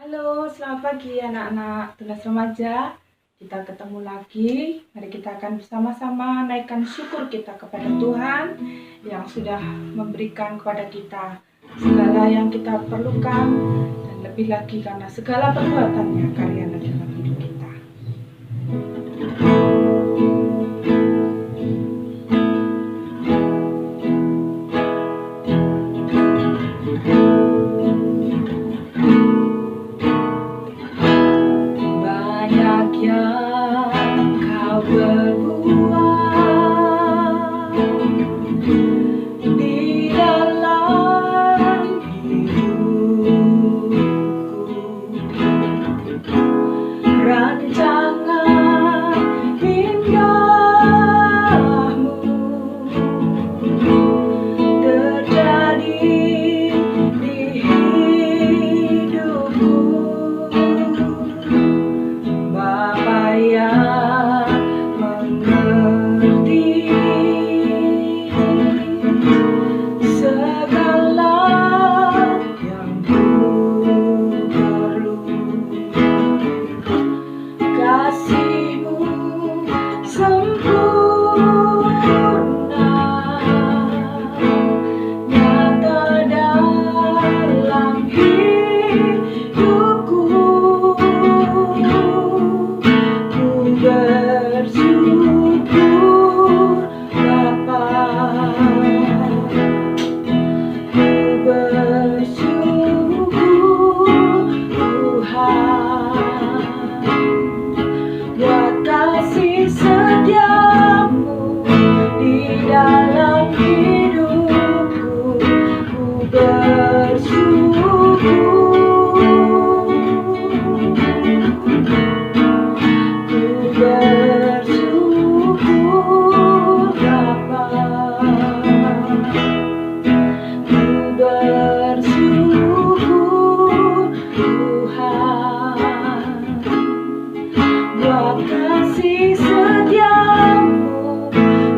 Halo, selamat pagi anak-anak tunas remaja. Kita ketemu lagi. Mari kita akan bersama-sama naikkan syukur kita kepada Tuhan yang sudah memberikan kepada kita segala yang kita perlukan dan lebih lagi karena segala perbuatannya karyanya dalam hidup kita. Banyak yang kau berbuat di dalam hidupku, rancangan indahmu terjadi di hidupku. Bapa yang mengerti segala yang ku perlu, kasih-Mu sempurna nyata dalam hidupku. Bersyukur Bapa, ku bersyukur Tuhan buat kasih setiamu di dalam hidupku. Ku bersyukur, buat kasih setiamu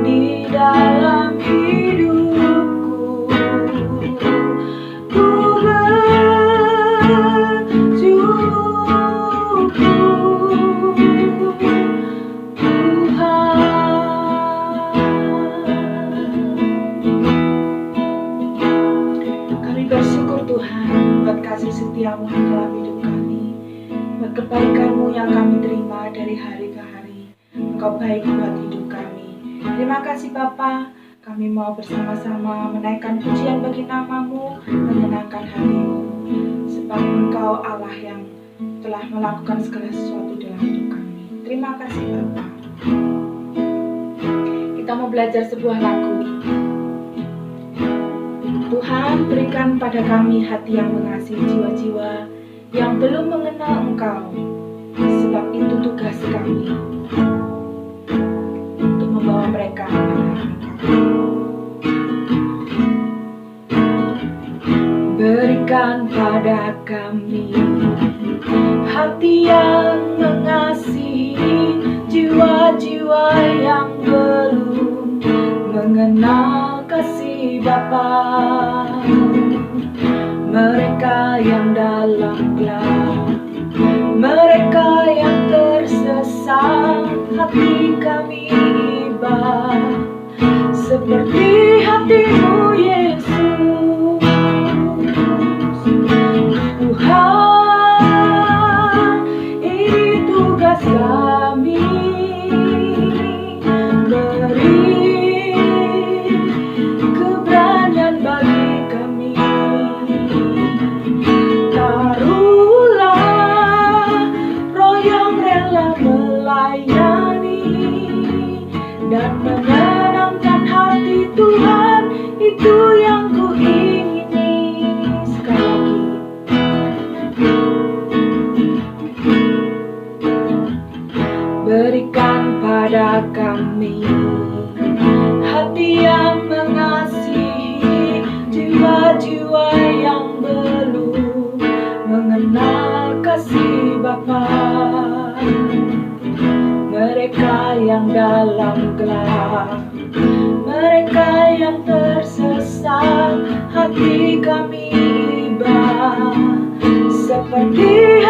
di dalam hidupku. Ku bersyukur Tuhan. Kami bersyukur Tuhan buat kasih setiamu di dalam hidup kami, buat kebaikan-Mu yang kami terima dari hari ke hari. Engkau baik buat hidup kami. Terima kasih Bapa. Kami mau bersama-sama menaikkan pujian bagi nama-Mu, menyenangkan hati-Mu, sebab Engkau Allah yang telah melakukan segala sesuatu dalam hidup kami. Terima kasih Bapa. Kita mau belajar sebuah lagu. Tuhan, berikan pada kami hati yang mengasihi jiwa-jiwa yang belum mengenal Engkau, sebab itu tugas kami untuk membawa mereka kepada Engkau. Berikan pada kami hati yang mengasihi jiwa-jiwa yang belum mengenal kasih Bapa. Mereka yang dalam gelap, mereka yang tersesat, hati kami iba seperti hati-Mu Yesus. Tuhan, ini tugas kami, beri keberanian bagi kami. Taruhlah roh yang rela melayani dan menyenangkan hati Tuhan, itu yang ku ingini. Sekali lagi, berikan pada kami hati yang mengasihi jiwa-jiwa yang belum mengenal kasih Bapa. Mereka yang dalam gelap, mereka yang tersesat, hati kami iba seperti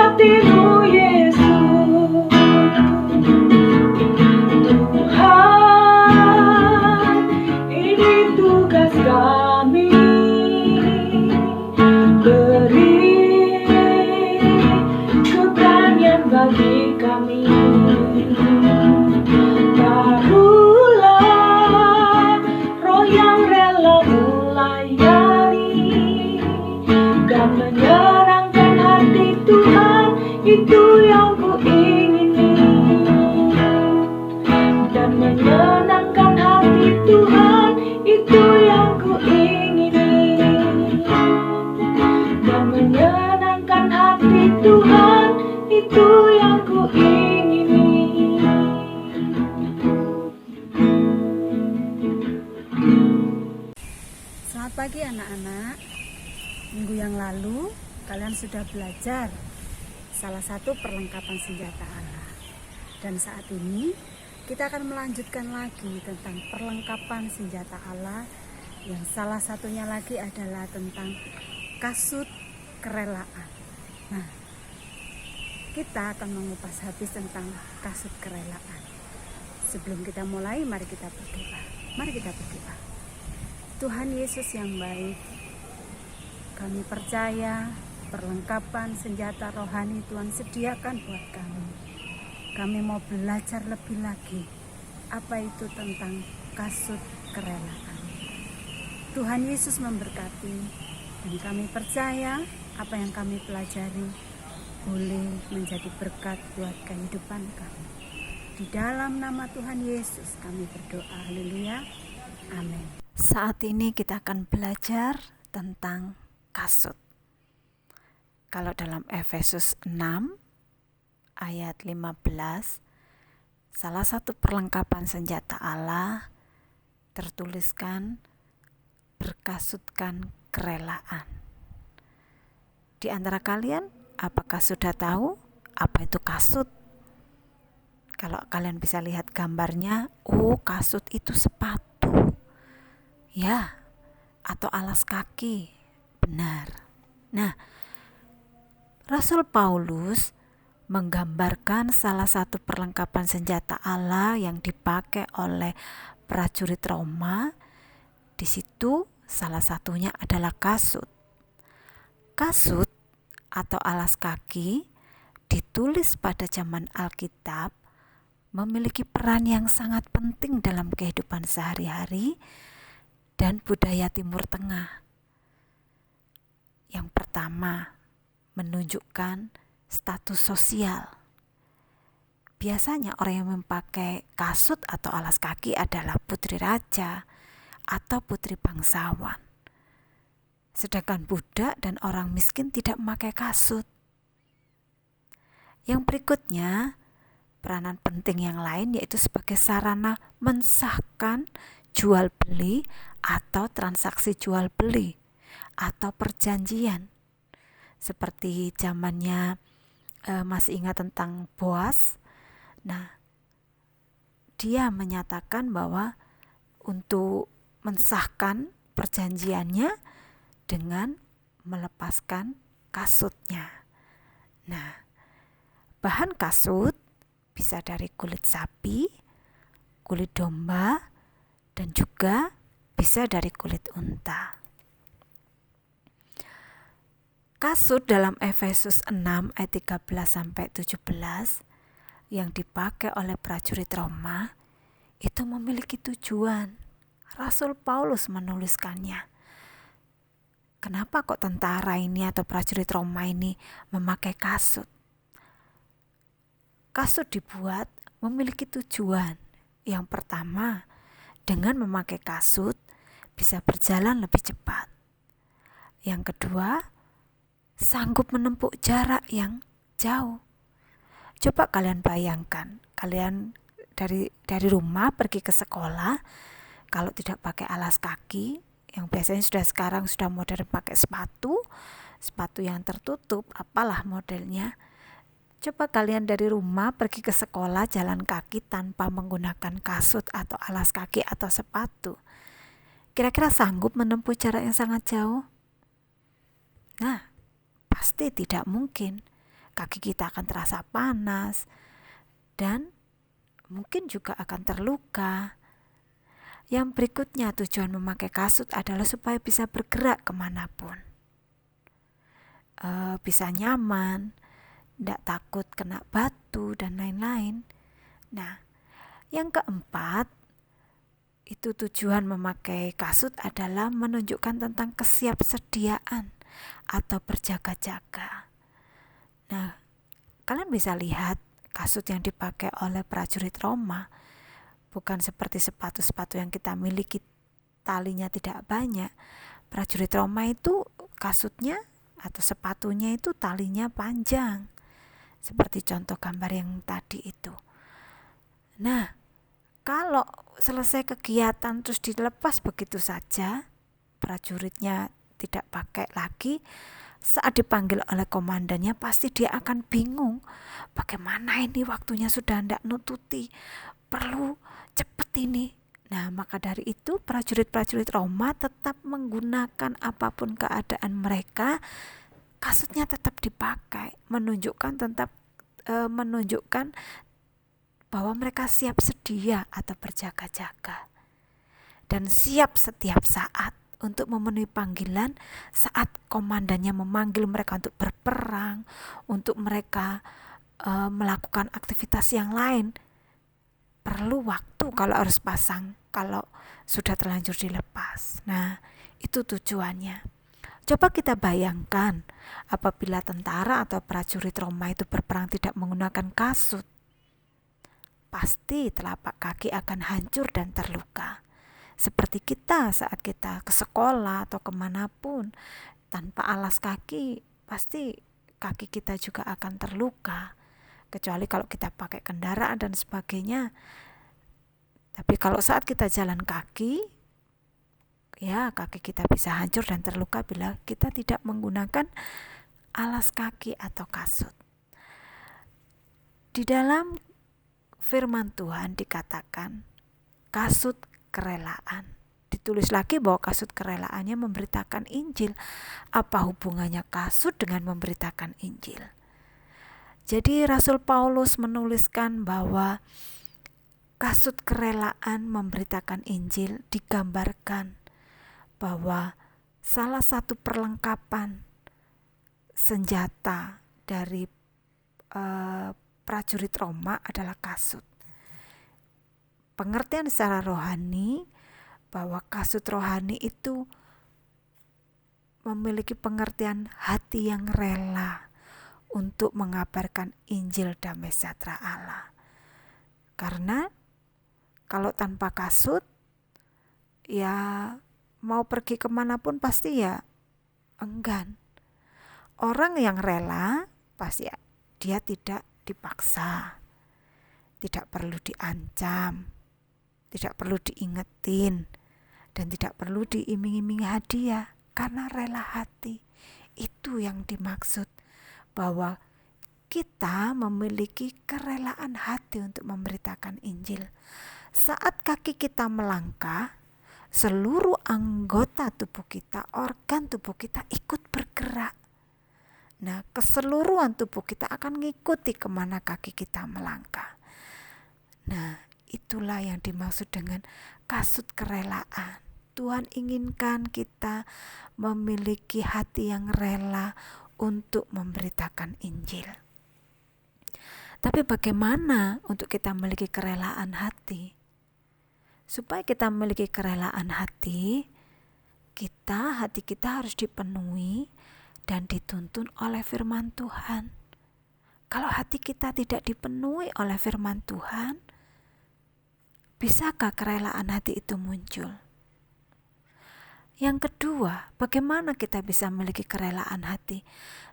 itu yang ku ingini, dan menyenangkan hati Tuhan, itu yang ku ingini, dan menyenangkan hati Tuhan, itu yang ku ingini. Selamat pagi anak-anak. Minggu yang lalu kalian sudah belajar salah satu perlengkapan senjata Allah. Dan saat ini kita akan melanjutkan lagi tentang perlengkapan senjata Allah, yang salah satunya lagi adalah tentang kasut kerelaan. Nah, kita akan mengupas habis tentang kasut kerelaan. Sebelum kita mulai, mari kita berdoa. Mari kita berdoa. Tuhan Yesus yang baik, kami percaya perlengkapan senjata rohani Tuhan sediakan buat kami. Kami mau belajar lebih lagi apa itu tentang kasut kerelaan. Tuhan Yesus memberkati, dan kami percaya apa yang kami pelajari boleh menjadi berkat buat kehidupan kami. Di dalam nama Tuhan Yesus kami berdoa. Haleluya. Amin. Saat ini kita akan belajar tentang kasut. Kalau dalam Efesus 6 ayat 15, salah satu perlengkapan senjata Allah tertuliskan berkasutkan kerelaan. Di antara kalian, apakah sudah tahu apa itu kasut? Kalau kalian bisa lihat gambarnya, kasut itu sepatu. Ya, atau alas kaki. Benar. Nah, Rasul Paulus menggambarkan salah satu perlengkapan senjata Allah yang dipakai oleh prajurit Roma. Di situ salah satunya adalah kasut. Kasut atau alas kaki ditulis pada zaman Alkitab memiliki peran yang sangat penting dalam kehidupan sehari-hari dan budaya Timur Tengah. Yang pertama, menunjukkan status sosial. Biasanya orang yang memakai kasut atau alas kaki adalah putri raja atau putri bangsawan. Sedangkan budak dan orang miskin tidak memakai kasut. Yang berikutnya, peranan penting yang lain yaitu sebagai sarana mensahkan jual beli atau transaksi jual beli atau perjanjian. Seperti zamannya masih ingat tentang Boas. Nah, dia menyatakan bahwa untuk mensahkan perjanjiannya dengan melepaskan kasutnya. Nah, bahan kasut bisa dari kulit sapi, kulit domba, dan juga bisa dari kulit unta. Kasut dalam Efesus 6 ayat 13-17 yang dipakai oleh prajurit Roma itu memiliki tujuan. Rasul Paulus menuliskannya. Kenapa kok tentara ini atau prajurit Roma ini memakai kasut? Kasut dibuat memiliki tujuan. Yang pertama, dengan memakai kasut bisa berjalan lebih cepat. Yang kedua, sanggup menempuh jarak yang jauh. Coba kalian bayangkan, kalian dari rumah pergi ke sekolah, kalau tidak pakai alas kaki, yang biasanya sekarang sudah modern pakai sepatu yang tertutup, apalah modelnya. Coba kalian dari rumah pergi ke sekolah jalan kaki tanpa menggunakan kasut atau alas kaki atau sepatu. Kira-kira sanggup menempuh jarak yang sangat jauh? Nah, pasti tidak mungkin. Kaki kita akan terasa panas dan mungkin juga akan terluka. Yang berikutnya, tujuan memakai kasut adalah supaya bisa bergerak kemanapun. Bisa nyaman, tidak takut kena batu dan lain-lain. Nah, yang keempat, itu tujuan memakai kasut adalah menunjukkan tentang kesiapsediaan atau berjaga-jaga. Nah, Kalian bisa lihat kasut yang dipakai oleh prajurit Roma bukan seperti sepatu-sepatu yang kita miliki, talinya tidak banyak. Prajurit Roma itu kasutnya atau sepatunya itu talinya panjang, seperti contoh gambar yang tadi itu. Nah, kalau selesai kegiatan terus dilepas begitu saja, prajuritnya tidak pakai lagi, saat dipanggil oleh komandannya pasti dia akan bingung. Bagaimana ini, waktunya sudah tidak nututi, perlu cepet ini. Nah, maka dari itu prajurit-prajurit Roma tetap menggunakan apapun keadaan mereka, kasutnya tetap dipakai, menunjukkan bahwa mereka siap sedia atau berjaga-jaga dan siap setiap saat untuk memenuhi panggilan saat komandannya memanggil mereka untuk berperang, untuk mereka melakukan aktivitas yang lain. Perlu waktu kalau harus pasang, kalau sudah terlanjur dilepas. Nah, itu tujuannya. Coba kita bayangkan apabila tentara atau prajurit Roma itu berperang tidak menggunakan kasut, pasti telapak kaki akan hancur dan terluka. Seperti kita saat kita ke sekolah atau kemanapun, tanpa alas kaki, pasti kaki kita juga akan terluka. Kecuali kalau kita pakai kendaraan dan sebagainya. Tapi kalau saat kita jalan kaki, ya kaki kita bisa hancur dan terluka bila kita tidak menggunakan alas kaki atau kasut. Di dalam firman Tuhan dikatakan kasut kerelaan. Ditulis lagi bahwa kasut kerelaannya memberitakan Injil. Apa hubungannya kasut dengan memberitakan Injil? Jadi Rasul Paulus menuliskan bahwa kasut kerelaan memberitakan Injil digambarkan bahwa salah satu perlengkapan senjata dari prajurit Roma adalah kasut. Pengertian secara rohani bahwa kasut rohani itu memiliki pengertian hati yang rela untuk mengabarkan Injil damai sejahtera Allah. Karena kalau tanpa kasut, ya mau pergi kemanapun pasti ya enggan. Orang yang rela pasti dia tidak dipaksa, tidak perlu diancam, tidak perlu diingetin, dan tidak perlu diiming-imingi hadiah karena rela hati. Itu yang dimaksud, bahwa kita memiliki kerelaan hati untuk memberitakan Injil. Saat kaki kita melangkah, seluruh anggota tubuh kita, organ tubuh kita ikut bergerak. Nah, keseluruhan tubuh kita akan mengikuti kemana kaki kita melangkah. Nah, itulah yang dimaksud dengan kasut kerelaan. Tuhan inginkan kita memiliki hati yang rela untuk memberitakan Injil. Tapi bagaimana untuk kita memiliki kerelaan hati? Supaya kita memiliki kerelaan hati kita harus dipenuhi dan dituntun oleh firman Tuhan. Kalau hati kita tidak dipenuhi oleh firman Tuhan, bisakah kerelaan hati itu muncul? Yang kedua, bagaimana kita bisa memiliki kerelaan hati?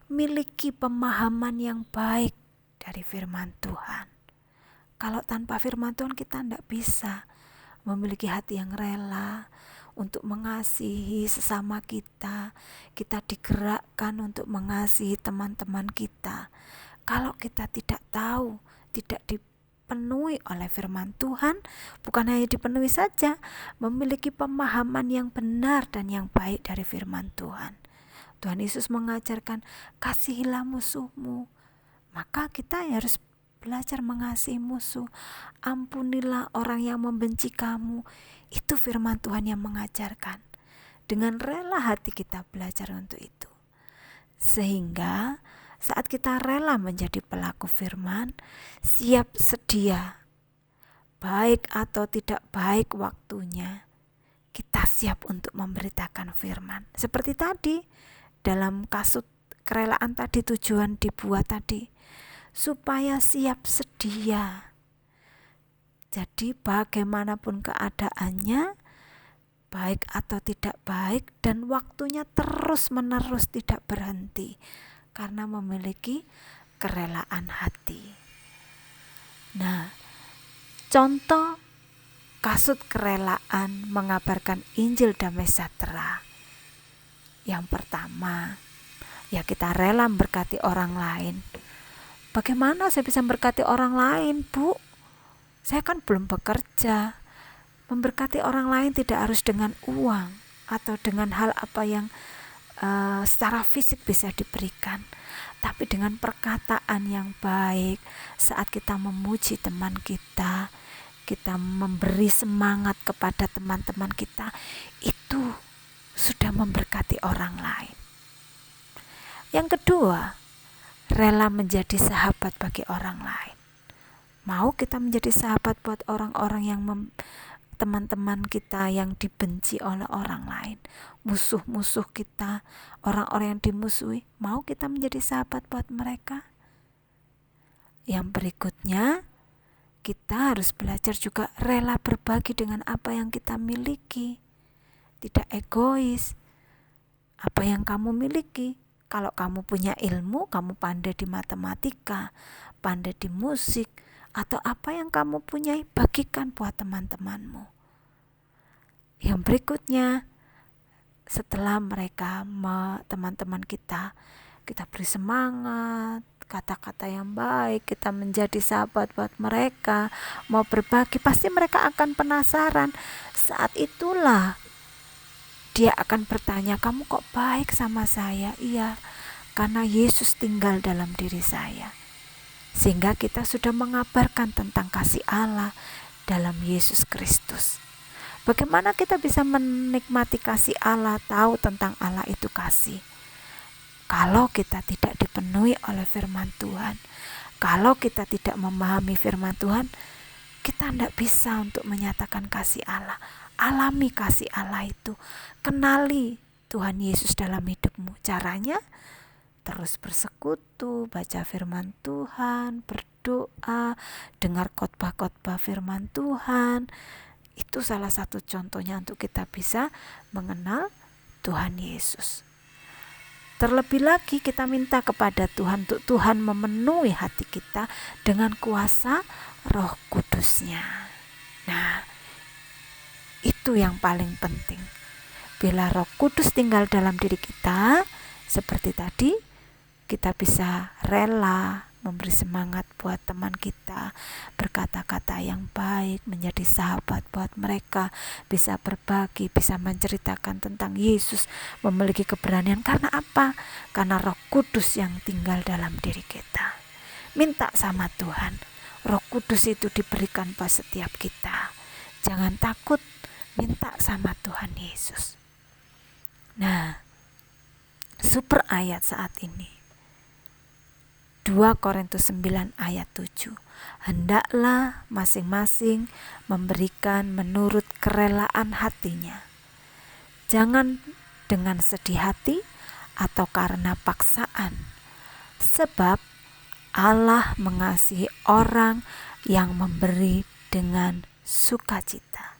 Miliki pemahaman yang baik dari firman Tuhan. Kalau tanpa firman Tuhan kita tidak bisa memiliki hati yang rela untuk mengasihi sesama kita. Kita digerakkan untuk mengasihi teman-teman kita. Kalau kita tidak tahu, tidak dipenuhi oleh firman Tuhan, bukan hanya dipenuhi saja, memiliki pemahaman yang benar dan yang baik dari firman Tuhan. Tuhan Yesus mengajarkan, kasihilah musuhmu. Maka kita harus belajar mengasihi musuh. Ampunilah orang yang membenci kamu. Itu firman Tuhan yang mengajarkan. Dengan rela hati kita belajar untuk itu. Sehingga saat kita rela menjadi pelaku firman, siap sedia, baik atau tidak baik waktunya, kita siap untuk memberitakan firman. Seperti tadi, dalam kasut kerelaan tadi tujuan dibuat tadi, supaya siap sedia. Jadi bagaimanapun keadaannya, baik atau tidak baik, dan waktunya terus-menerus tidak berhenti karena memiliki kerelaan hati. Nah, contoh kasut kerelaan mengabarkan Injil damai sejahtera. Yang pertama, ya kita rela memberkati orang lain. Bagaimana saya bisa memberkati orang lain, Bu? Saya kan belum bekerja. Memberkati orang lain tidak harus dengan uang atau dengan hal apa yang secara fisik bisa diberikan, tapi dengan perkataan yang baik. Saat kita memuji teman kita, kita memberi semangat kepada teman-teman kita, itu sudah memberkati orang lain. Yang kedua, rela menjadi sahabat bagi orang lain. Mau kita menjadi sahabat buat orang-orang yang teman-teman kita yang dibenci oleh orang lain, musuh-musuh kita, orang-orang yang dimusuhi, mau kita menjadi sahabat buat mereka? Yang berikutnya, kita harus belajar juga rela berbagi dengan apa yang kita miliki, tidak egois. Apa yang kamu miliki, kalau kamu punya ilmu, kamu pandai di matematika, pandai di musik, atau apa yang kamu punyai, bagikan buat teman-temanmu. Yang berikutnya, setelah mereka, teman-teman kita beri semangat, kata-kata yang baik, kita menjadi sahabat buat mereka, mau berbagi, pasti mereka akan penasaran. Saat itulah dia akan bertanya, kamu kok baik sama saya? Iya, karena Yesus tinggal dalam diri saya. Sehingga kita sudah mengabarkan tentang kasih Allah dalam Yesus Kristus. Bagaimana kita bisa menikmati kasih Allah, tahu tentang Allah itu kasih? Kalau kita tidak dipenuhi oleh firman Tuhan, kalau kita tidak memahami firman Tuhan, kita tidak bisa untuk menyatakan kasih Allah. Alami kasih Allah itu. Kenali Tuhan Yesus dalam hidupmu. Caranya terus bersekutu, baca firman Tuhan, berdoa, dengar khotbah-khotbah firman Tuhan. Itu salah satu contohnya untuk kita bisa mengenal Tuhan Yesus. Terlebih lagi kita minta kepada Tuhan untuk Tuhan memenuhi hati kita dengan kuasa Roh Kudus-Nya. Nah, itu yang paling penting. Bila Roh Kudus tinggal dalam diri kita, seperti tadi, kita bisa rela memberi semangat buat teman kita, berkata-kata yang baik, menjadi sahabat buat mereka, bisa berbagi, bisa menceritakan tentang Yesus, memiliki keberanian. Karena apa? Karena Roh Kudus yang tinggal dalam diri kita. Minta sama Tuhan, Roh Kudus itu diberikan buat setiap kita. Jangan takut, minta sama Tuhan Yesus. Nah, super ayat saat ini, 2 Korintus 9 ayat 7. Hendaklah masing-masing memberikan menurut kerelaan hatinya. Jangan dengan sedih hati atau karena paksaan. Sebab Allah mengasihi orang yang memberi dengan sukacita.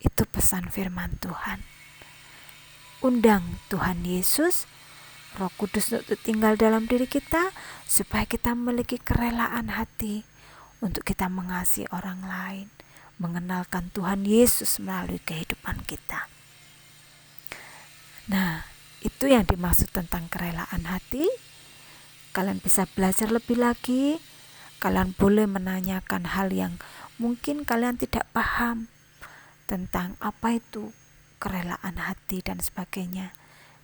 Itu pesan firman Tuhan. Undang Tuhan Yesus, Roh Kudus untuk tinggal dalam diri kita, supaya kita memiliki kerelaan hati untuk kita mengasihi orang lain, mengenalkan Tuhan Yesus melalui kehidupan kita. Nah, itu yang dimaksud tentang kerelaan hati. Kalian bisa belajar lebih lagi. Kalian boleh menanyakan hal yang mungkin kalian tidak paham tentang apa itu kerelaan hati dan sebagainya.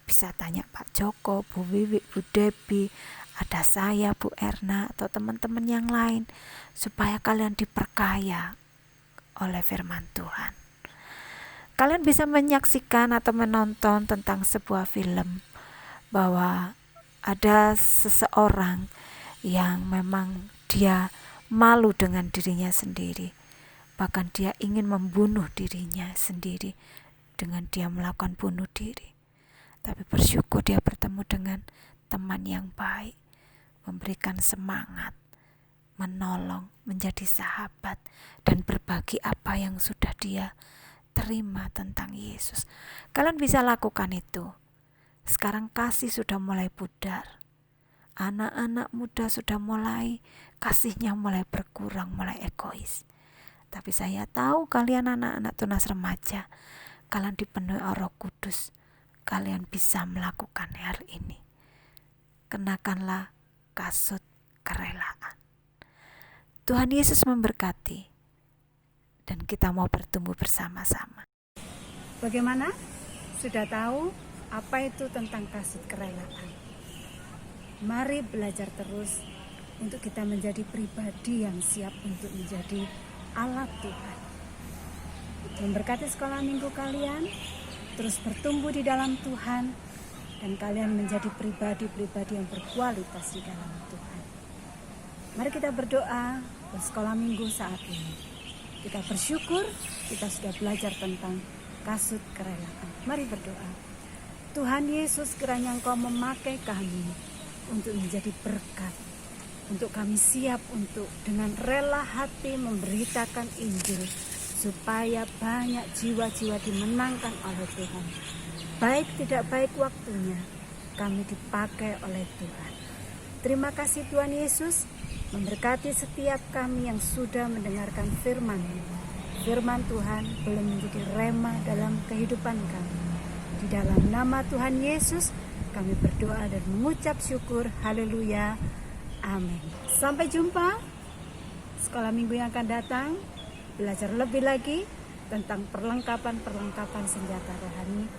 Bisa tanya Pak Joko, Bu Wiwi, Bu Debbie, ada saya, Bu Erna, atau teman-teman yang lain, supaya kalian diperkaya oleh firman Tuhan. Kalian bisa menyaksikan atau menonton tentang sebuah film, bahwa ada seseorang yang memang dia malu dengan dirinya sendiri, bahkan dia ingin membunuh dirinya sendiri dengan dia melakukan bunuh diri. Tapi bersyukur dia bertemu dengan teman yang baik, memberikan semangat, menolong, menjadi sahabat, dan berbagi apa yang sudah dia terima tentang Yesus. Kalian bisa lakukan itu. Sekarang kasih sudah mulai pudar. Anak-anak muda sudah mulai, kasihnya mulai berkurang, mulai egois. Tapi saya tahu kalian anak-anak tunas remaja, kalian dipenuhi Roh Kudus. Kalian bisa melakukan hal ini. Kenakanlah kasut kerelaan. Tuhan Yesus memberkati. Dan kita mau bertumbuh bersama-sama. Bagaimana? Sudah tahu apa itu tentang kasut kerelaan? Mari belajar terus untuk kita menjadi pribadi yang siap untuk menjadi alat Tuhan. Memberkati sekolah minggu kalian, terus bertumbuh di dalam Tuhan, dan kalian menjadi pribadi-pribadi yang berkualitas di dalam Tuhan. Mari kita berdoa bersekolah minggu saat ini. Kita bersyukur kita sudah belajar tentang kasut kerelaan. Mari berdoa. Tuhan Yesus, kiranya Engkau memakai kami untuk menjadi berkat, untuk kami siap untuk dengan rela hati memberitakan Injil, supaya banyak jiwa-jiwa dimenangkan oleh Tuhan. Baik tidak baik waktunya, kami dipakai oleh Tuhan. Terima kasih Tuhan Yesus, memberkati setiap kami yang sudah mendengarkan firman-Mu. Firman Tuhan boleh menjadi rema dalam kehidupan kami. Di dalam nama Tuhan Yesus, kami berdoa dan mengucap syukur. Haleluya. Amin. Sampai jumpa sekolah minggu yang akan datang. Belajar lebih lagi tentang perlengkapan senjata rohani.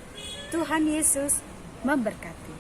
Tuhan Yesus memberkati.